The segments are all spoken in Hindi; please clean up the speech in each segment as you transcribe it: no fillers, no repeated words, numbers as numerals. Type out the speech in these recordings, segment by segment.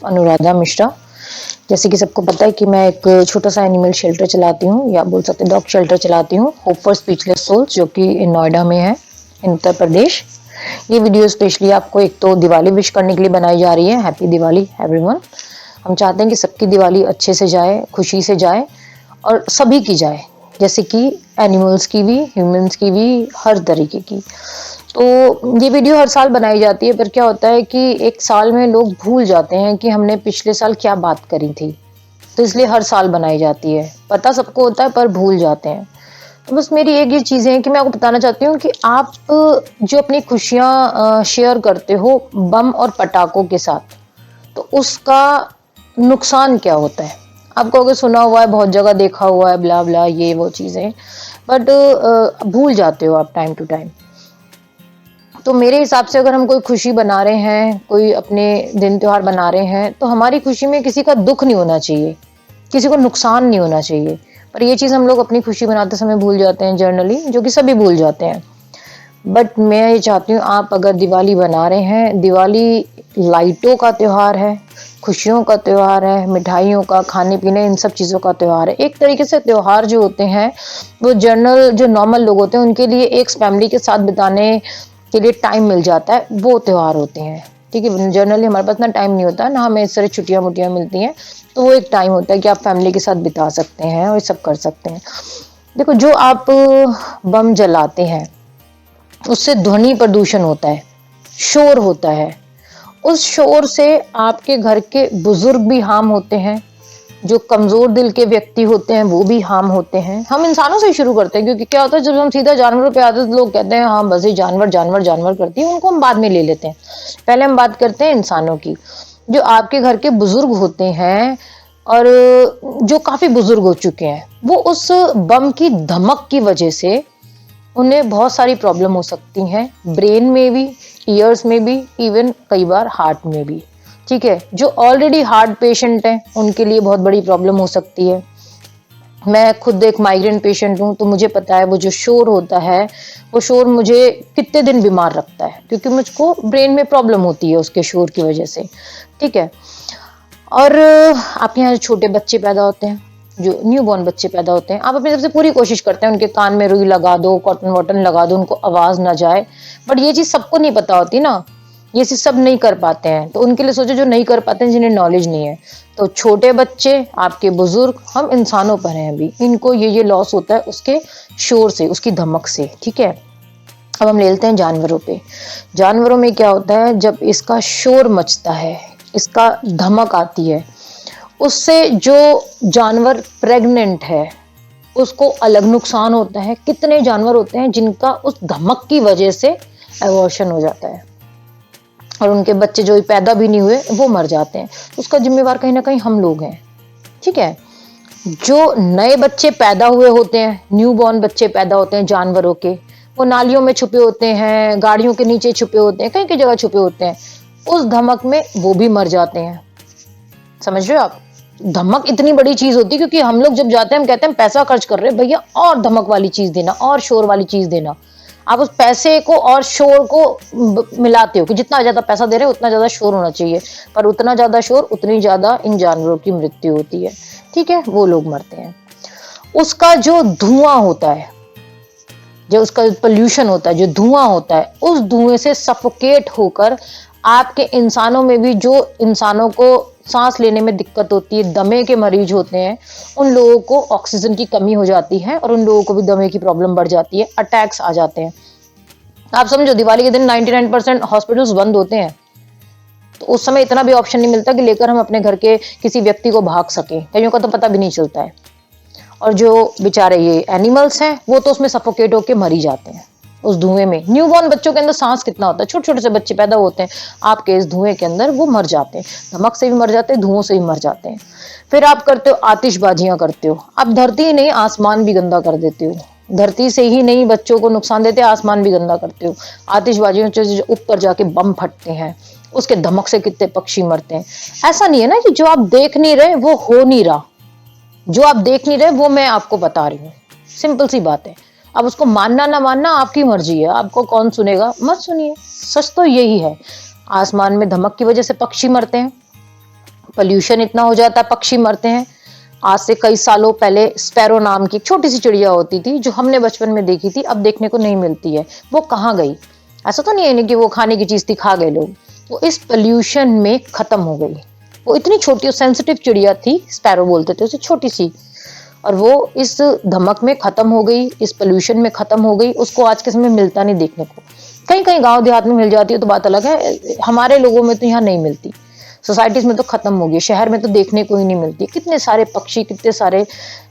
अनुराधा मिश्रा। जैसे कि सबको पता है कि मैं एक छोटा सा एनिमल शेल्टर चलाती हूँ, या बोल सकते हैं डॉग शेल्टर चलाती हूँ, होप फॉर स्पीचलेस सोल्स, जो कि नोएडा में है, इन उत्तर प्रदेश। ये वीडियो स्पेशली आपको एक तो दिवाली विश करने के लिए बनाई जा रही है। Happy Diwali everyone. हम चाहते हैं कि सबकी दिवाली अच्छे से जाए, खुशी से जाए, और सभी की जाए, जैसे कि एनिमल्स की भी, ह्यूमंस की भी, हर तरीके की। तो ये वीडियो हर साल बनाई जाती है, पर क्या होता है कि एक साल में लोग भूल जाते हैं कि हमने पिछले साल क्या बात करी थी, तो इसलिए हर साल बनाई जाती है। पता सबको होता है पर भूल जाते हैं। तो बस मेरी एक ये चीज़ें हैं कि मैं आपको बताना चाहती हूँ कि आप जो अपनी खुशियाँ शेयर करते हो बम और पटाखों के साथ, तो उसका नुकसान क्या होता है। आपको अगर सुना हुआ है, बहुत जगह देखा हुआ है, ब्ला ब्ला ये वो चीज़ें, बट भूल जाते हो आप टाइम टू टाइम। तो मेरे हिसाब से अगर हम कोई खुशी बना रहे हैं, कोई अपने दिन त्योहार बना रहे हैं, तो हमारी खुशी में किसी का दुख नहीं होना चाहिए, किसी को नुकसान नहीं होना चाहिए। पर ये चीज़ हम लोग अपनी खुशी बनाते समय भूल जाते हैं जनरली, जो कि सभी भूल जाते हैं। बट मैं ये चाहती हूँ, आप अगर दिवाली बना रहे हैं, दिवाली लाइटों का त्योहार है, खुशियों का त्योहार है, मिठाइयों का, खाने पीने, इन सब चीज़ों का त्योहार है। एक तरीके से त्योहार जो होते हैं वो जनरल जो नॉर्मल लोग होते हैं उनके लिए एक फैमिली के साथ बिताने के लिए टाइम मिल जाता है, वो त्योहार होते हैं। ठीक है, जनरली हमारे पास ना टाइम नहीं होता, ना हमें इस तरह छुट्टियाँ मुट्टियाँ मिलती हैं, तो वो एक टाइम होता है कि आप फैमिली के साथ बिता सकते हैं और सब कर सकते हैं। देखो, जो आप बम जलाते हैं उससे ध्वनि प्रदूषण होता है, शोर होता है। उस शोर से आपके घर के बुजुर्ग भी हार्म होते हैं, जो कमजोर दिल के व्यक्ति होते हैं वो भी हार्म होते हैं। हम इंसानों से ही शुरू करते हैं, क्योंकि क्या होता है जब हम सीधा जानवरों पे आते हैं तो लोग कहते हैं हाँ बस ये जानवर जानवर जानवर करती है, उनको हम बाद में ले लेते हैं। पहले हम बात करते हैं इंसानों की। जो आपके घर के बुजुर्ग होते हैं और जो काफी बुजुर्ग हो चुके हैं, वो उस बम की धमक की वजह से उन्हें बहुत सारी प्रॉब्लम हो सकती हैं, ब्रेन में भी, ईयर्स में भी, इवन कई बार हार्ट में भी। ठीक है, जो ऑलरेडी हार्ट पेशेंट हैं उनके लिए बहुत बड़ी प्रॉब्लम हो सकती है। मैं खुद एक माइग्रेन पेशेंट हूँ, तो मुझे पता है वो जो शोर होता है, वो शोर मुझे कितने दिन बीमार रखता है, क्योंकि मुझको ब्रेन में प्रॉब्लम होती है उसके शोर की वजह से। ठीक है, और आपके यहाँ छोटे बच्चे पैदा होते हैं, जो न्यू बॉर्न बच्चे पैदा होते हैं, आप अपनी तरफ से पूरी कोशिश करते हैं उनके कान में रुई लगा दो, कॉटन वॉटन लगा दो, उनको आवाज ना जाए। बट ये चीज सबको नहीं पता होती ना, ये चीज सब नहीं कर पाते हैं। तो उनके लिए सोचो जो नहीं कर पाते हैं, जिन्हें नॉलेज नहीं है। तो छोटे बच्चे, आपके बुजुर्ग, हम इंसानों पर हैं अभी, इनको ये लॉस होता है उसके शोर से, उसकी धमक से। ठीक है, अब हम ले लेते हैं जानवरों पे। जानवरों में क्या होता है, जब इसका शोर मचता है, इसका धमक आती है, उससे जो जानवर प्रेग्नेंट है उसको अलग नुकसान होता है। कितने जानवर होते हैं जिनका उस धमक की वजह से एबॉर्शन हो जाता है, और उनके बच्चे जो पैदा भी नहीं हुए वो मर जाते हैं। उसका जिम्मेवार कहीं ना कहीं हम लोग हैं। ठीक है, जो नए बच्चे पैदा हुए होते हैं, न्यू बॉर्न बच्चे पैदा होते हैं जानवरों के, वो नालियों में छुपे होते हैं, गाड़ियों के नीचे छुपे होते हैं, कहीं कई जगह छुपे होते हैं, उस धमक में वो भी मर जाते हैं। समझ रहे हो आप, धमक इतनी बड़ी चीज होती है, क्योंकि हम लोग जब जाते हैं हम कहते हैं पैसा खर्च कर रहे हैं भैया, और धमक वाली चीज देना, और शोर वाली चीज देना। आप उस पैसे को और शोर को मिलाते हो कि जितना ज्यादा पैसा दे रहे हैं उतना ज्यादा शोर होना चाहिए, पर उतना ज्यादा शोर उतनी ज्यादा इन जानवरों की मृत्यु होती है। ठीक है, वो लोग मरते हैं। उसका जो धुआं होता है, जो उसका पोल्यूशन होता है, जो धुआं होता है, उस धुएं से सफोकेट होकर आपके इंसानों में भी, जो इंसानों को सांस लेने में दिक्कत होती है, दमे के मरीज होते हैं, उन लोगों को ऑक्सीजन की कमी हो जाती है और उन लोगों को भी दमे की प्रॉब्लम बढ़ जाती है, अटैक्स आ जाते हैं। आप समझो दिवाली के दिन 99% हॉस्पिटल्स बंद होते हैं, तो उस समय इतना भी ऑप्शन नहीं मिलता कि लेकर हम अपने घर के किसी व्यक्ति को भाग सके, कईयों का तो पता भी नहीं चलता है। और जो बेचारे ये एनिमल्स हैं वो तो उसमें सफोकेट होके मर ही जाते हैं उस धुएं में। न्यूबॉर्न बच्चों के अंदर सांस कितना होता है, छोटे छोटे से बच्चे पैदा होते हैं आपके इस धुएं के अंदर, वो मर जाते हैं, धमक से भी मर जाते हैं, धुओं से भी मर जाते हैं। फिर आप करते हो आतिशबाजियां करते हो, आप धरती ही नहीं आसमान भी गंदा कर देते हो। धरती से ही नहीं बच्चों को नुकसान देते, आसमान भी गंदा करते हो। आतिशबाजियों से ऊपर जाके बम फटते हैं, उसके धमक से कितने पक्षी मरते हैं। ऐसा नहीं है ना कि जो आप देख नहीं रहे वो हो नहीं रहा, जो आप देख नहीं रहे वो मैं आपको बता रही हूँ। सिंपल सी बात है, अब उसको मानना ना मानना आपकी मर्जी है, आपको कौन सुनेगा, मत सुनिए। सच तो यही है, आसमान में धमक की वजह से पक्षी मरते हैं, पोल्यूशन इतना हो जाता है, पक्षी मरते हैं। आज से कई सालों पहले स्पैरो नाम की एक छोटी सी चिड़िया होती थी जो हमने बचपन में देखी थी, अब देखने को नहीं मिलती है। वो कहाँ गई? ऐसा तो नहीं है कि वो खाने की चीज थी, खा गए लोग। वो इस पोल्यूशन में खत्म हो गई। वो इतनी छोटी और सेंसिटिव चिड़िया थी, स्पैरो बोलते थे उसे, छोटी सी, और वो इस धमक में खत्म हो गई, इस पोल्यूशन में खत्म हो गई। उसको आज के समय मिलता नहीं देखने को। कहीं कहीं गांव देहात में मिल जाती है तो बात अलग है, हमारे लोगों में तो यहाँ नहीं मिलती। सोसाइटीज में तो खत्म हो गई, शहर में तो देखने को ही नहीं मिलती। कितने सारे पक्षी, कितने सारे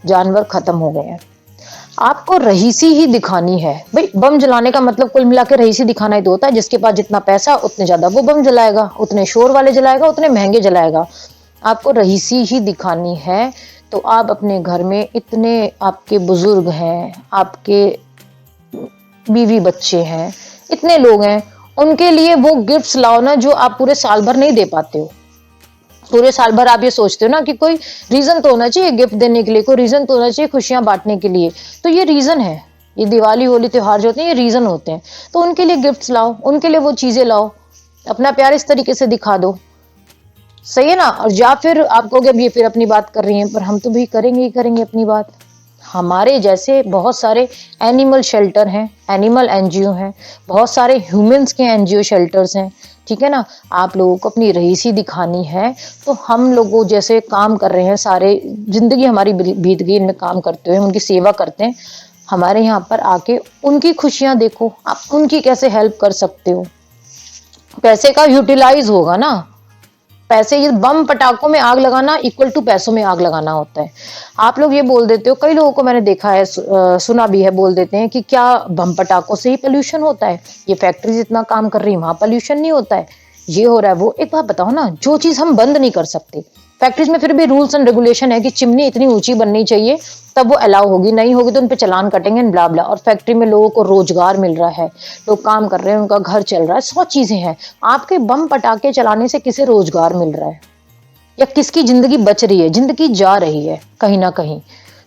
जानवर खत्म हो गए हैं। आपको रहीसी ही दिखानी है भाई। बम जलाने का मतलब कुल मिला के रहीसी दिखाना ही तो होता है। जिसके पास जितना पैसा उतने ज्यादा वो बम जलाएगा, उतने शोर वाले जलाएगा, उतने महंगे जलाएगा। आपको रहीसी ही दिखानी है तो आप अपने घर में, इतने आपके बुजुर्ग हैं, आपके बीवी बच्चे हैं, इतने लोग हैं, उनके लिए वो गिफ्ट्स लाओ ना जो आप पूरे साल भर नहीं दे पाते हो। पूरे साल भर आप ये सोचते हो ना कि कोई रीजन तो होना चाहिए गिफ्ट देने के लिए, कोई रीजन तो होना चाहिए खुशियां बांटने के लिए। तो ये रीजन है, ये दिवाली होली त्योहार जो होते हैं ये रीजन होते हैं। तो उनके लिए गिफ्ट्स लाओ, उनके लिए वो चीजें लाओ, अपना प्यार इस तरीके से दिखा दो, सही है ना। और या फिर आप कहोगे अब ये फिर अपनी बात कर रही हैं, पर हम तो भी करेंगे ही करेंगे अपनी बात। हमारे जैसे बहुत सारे एनिमल शेल्टर हैं, एनिमल एनजीओ हैं, बहुत सारे ह्यूमंस के एनजीओ शेल्टर्स हैं, ठीक है ना। आप लोगों को अपनी रईसी दिखानी है तो हम लोगों जैसे काम कर रहे हैं, सारे जिंदगी हमारी बीत गई इनमें काम करते हुए, उनकी सेवा करते हैं। हमारे यहाँ पर आके उनकी खुशियां देखो, आप उनकी कैसे हेल्प कर सकते हो। पैसे का यूटिलाइज होगा ना। पैसे, ये बम पटाखों में आग लगाना इक्वल टू पैसों में आग लगाना होता है। आप लोग ये बोल देते हो, कई लोगों को मैंने देखा है, सुना भी है, बोल देते हैं कि क्या बम पटाखों से ही पोल्यूशन होता है, ये फैक्ट्रीज इतना काम कर रही है वहां पोल्यूशन नहीं होता है, ये हो रहा है वो। एक बात बताओ ना, जो चीज हम बंद नहीं कर सकते, फैक्ट्रीज में फिर भी रूल्स एंड रेगुलेशन है कि चिमनी इतनी ऊंची बननी चाहिए तब वो अलाउ होगी, नहीं होगी तो उन पे चलान कटेंगे, ब्ला ब्ला। और फैक्ट्री में लोगों को रोजगार मिल रहा है, लोग काम कर रहे हैं, उनका घर चल रहा है, 100 चीजें हैं। आपके बम पटाखे चलाने से किसे रोजगार मिल रहा है या किसकी जिंदगी बच रही है? जिंदगी जा रही है कहीं ना कहीं।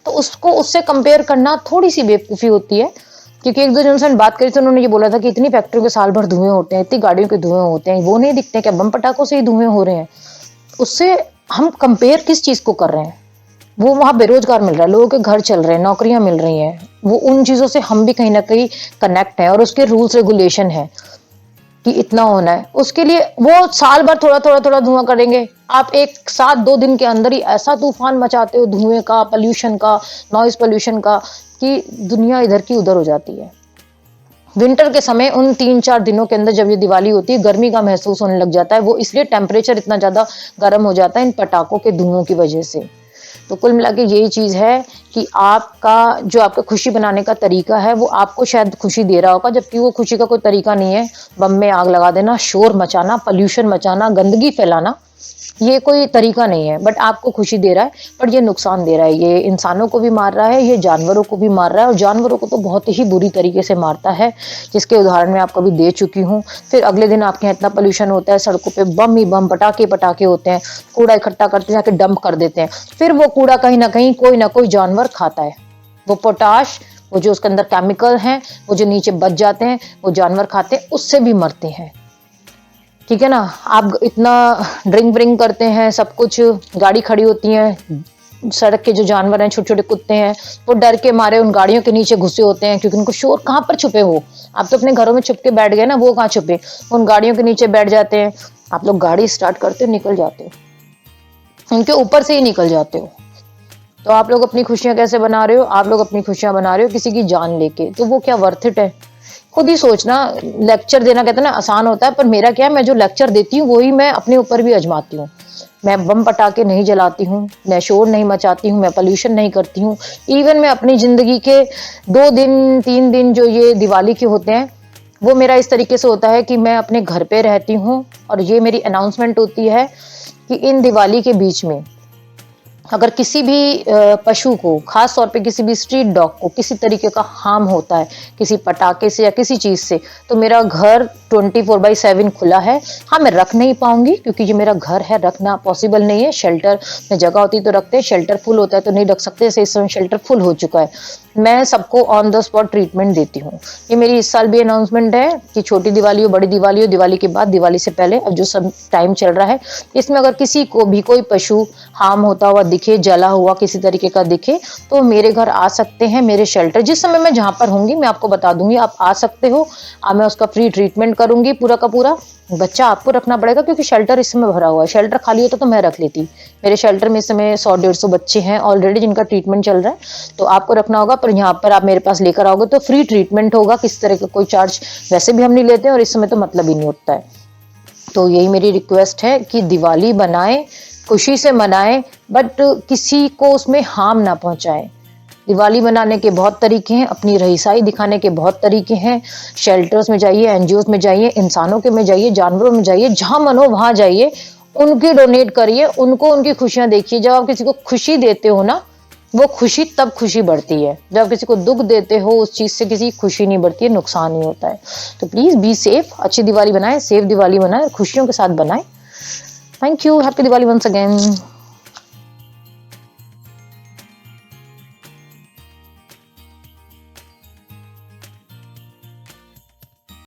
तो उसको उससे कंपेयर करना थोड़ी सी बेवकूफी होती है। क्योंकि एक दो जन से बात करी तो उन्होंने ये बोला था कि इतनी फैक्ट्रियों के साल भर धुएं होते हैं, इतनी गाड़ियों के धुएं होते हैं, वो नहीं दिखते क्या बम पटाखों से ही धुएं हो रहे हैं? उससे हम कंपेयर किस चीज को कर रहे हैं? वो वहां बेरोजगार मिल रहा है, लोगों के घर चल रहे हैं, नौकरियां मिल रही हैं, वो उन चीजों से हम भी कहीं ना कहीं कनेक्ट है और उसके रूल्स रेगुलेशन है कि इतना होना है। उसके लिए वो साल भर थोड़ा थोड़ा थोड़ा धुआं करेंगे, आप एक साथ 2 दिन के अंदर ही ऐसा तूफान मचाते हो धुएं का, पोल्यूशन का, नॉइज पोल्यूशन का, कि दुनिया इधर की उधर हो जाती है। विंटर के समय उन 3-4 दिनों के अंदर जब ये दिवाली होती है, गर्मी का महसूस होने लग जाता है। वो इसलिए टेम्परेचर इतना ज्यादा गर्म हो जाता है इन पटाखों के धुओं की वजह से। तो कुल मिला के यही चीज है कि आपका जो आपका खुशी बनाने का तरीका है वो आपको शायद खुशी दे रहा होगा, जबकि वो खुशी का कोई तरीका नहीं है। बम में आग लगा देना, शोर मचाना, पोल्यूशन मचाना, गंदगी फैलाना, ये कोई तरीका नहीं है। बट आपको खुशी दे रहा है, पर ये नुकसान दे रहा है। ये इंसानों को भी मार रहा है, ये जानवरों को भी मार रहा है, और जानवरों को तो बहुत ही बुरी तरीके से मारता है, जिसके उदाहरण मैं आपको भी दे चुकी हूँ। फिर अगले दिन आपके यहाँ इतना पोल्यूशन होता है, सड़कों पे बम ही बम, पटाखे पटाखे होते हैं, कूड़ा इकट्ठा करते जाके डंप कर देते हैं। फिर वो कूड़ा कहीं ना कहीं कोई ना कोई जानवर खाता है। वो पोटाश, वो जो उसके अंदर केमिकल हैं, वो जो नीचे बच जाते हैं, वो जानवर खाते हैं, उससे भी मरते हैं, ठीक है ना। आप इतना ड्रिंक व्रिंक करते हैं, सब कुछ, गाड़ी खड़ी होती है, सड़क के जो जानवर हैं, छोटे छोटे कुत्ते हैं, वो डर के मारे उन गाड़ियों के नीचे घुसे होते हैं, क्योंकि उनको शोर, कहाँ पर छुपे हो आप? तो अपने घरों में छुप के बैठ गए ना, वो कहाँ छुपे, उन गाड़ियों के नीचे बैठ जाते हैं। आप लोग गाड़ी स्टार्ट करते हो, निकल जाते हो, उनके ऊपर से ही निकल जाते हो। तो आप लोग अपनी खुशियां कैसे बना रहे हो? आप लोग अपनी खुशियां बना रहे हो किसी की जान लेके, तो वो क्या वर्थ इट है? खुद ही सोचना। लेक्चर देना कहते हैं ना आसान होता है, पर मेरा क्या है, मैं जो लेक्चर देती हूँ वही मैं अपने ऊपर भी आजमाती हूँ। मैं बम पटाखे नहीं जलाती हूँ, मैं शोर नहीं मचाती हूँ, मैं पोल्यूशन नहीं करती हूँ। इवन मैं अपनी जिंदगी के 2 दिन 3 दिन जो ये दिवाली के होते हैं, वो मेरा इस तरीके से होता है कि मैं अपने घर पे रहती हूँ, और ये मेरी अनाउंसमेंट होती है कि इन दिवाली के बीच में अगर किसी भी पशु को, खास तौर पे किसी भी स्ट्रीट डॉग को किसी तरीके का हार्म होता है, किसी पटाखे से या किसी चीज से, तो मेरा घर 24/7 खुला है। हाँ, मैं रख नहीं पाऊंगी क्योंकि ये मेरा घर है, रखना पॉसिबल नहीं है। शेल्टर में जगह होती तो रखते हैं, शेल्टर फुल होता है तो नहीं रख सकते। जैसे इस समय शेल्टर फुल हो चुका है। मैं सबको ऑन द स्पॉट ट्रीटमेंट देती हूँ। ये मेरी इस साल भी अनाउंसमेंट है कि छोटी दिवाली हो, बड़ी दिवाली हो, दिवाली के बाद, दिवाली से पहले, अब जो सब टाइम चल रहा है, इसमें अगर किसी को भी कोई पशु हार्म होता हुआ दिखे, जला हुआ किसी तरीके का दिखे, तो मेरे घर आ सकते हैं। मेरे शेल्टर, जिस समय मैं जहां पर होंगी मैं आपको बता दूंगी, आप आ सकते हो। मैं उसका फ्री ट्रीटमेंट करूंगी पूरा का पूरा। बच्चा आपको रखना पड़ेगा क्योंकि शेल्टर इस समय भरा हुआ है। शेल्टर खाली होता तो मैं रख लेती। मेरे शेल्टर में इस समय 100-150 बच्चे हैं ऑलरेडी जिनका ट्रीटमेंट चल रहा है, तो आपको रखना होगा। पर यहाँ पर आप मेरे पास लेकर आओगे तो फ्री ट्रीटमेंट होगा, किस तरह का कोई चार्ज वैसे भी हम नहीं लेते, और इस समय तो मतलब ही नहीं होता है। तो यही मेरी रिक्वेस्ट है कि दिवाली बनाएं, खुशी से मनाएं, बट किसी को उसमें हार्म ना पहुंचाएं। दिवाली मनाने के बहुत तरीके हैं, अपनी रईसाई दिखाने के बहुत तरीके हैं। शेल्टर्स में जाइए, एनजीओज में जाइए, इंसानों के में जाइए, जानवरों में जाइए, जहां मन हो वहां जाइए, उनकी डोनेट करिए, उनको उनकी खुशियां देखिए। जब आप किसी को खुशी देते हो ना, वो खुशी तब खुशी बढ़ती है। जब आप किसी को दुख देते हो, उस चीज से किसी की खुशी नहीं बढ़ती है, नुकसान ही होता है। तो प्लीज बी सेफ, अच्छी दिवाली बनाएं, सेफ दिवाली बनाएं, खुशियों के साथ बनाएं। Thank you, happy Diwali once again.